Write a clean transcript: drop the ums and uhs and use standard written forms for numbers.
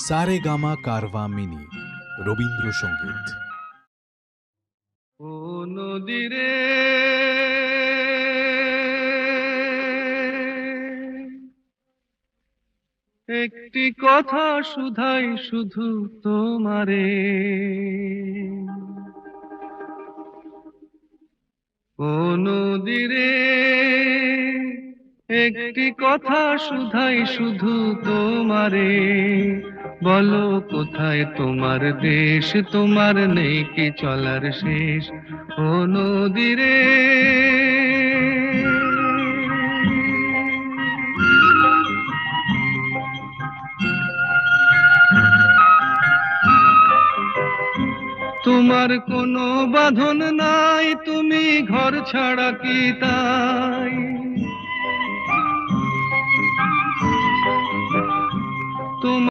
Saregama Carvaan mini Rabindrasangeet. ও নদীরে একটি কথা শুধাই শুধু তোমারে, ও নদীরে একটি কথা শুধাই শুধু তোমারে, বলো কোথায় তোমার দেশ, তোমার নেই কি চলার শেষ, ও নদীরে। তোমার কোনো বাঁধন নাই, তুমি ঘর ছাড়া কি তাই, তোমার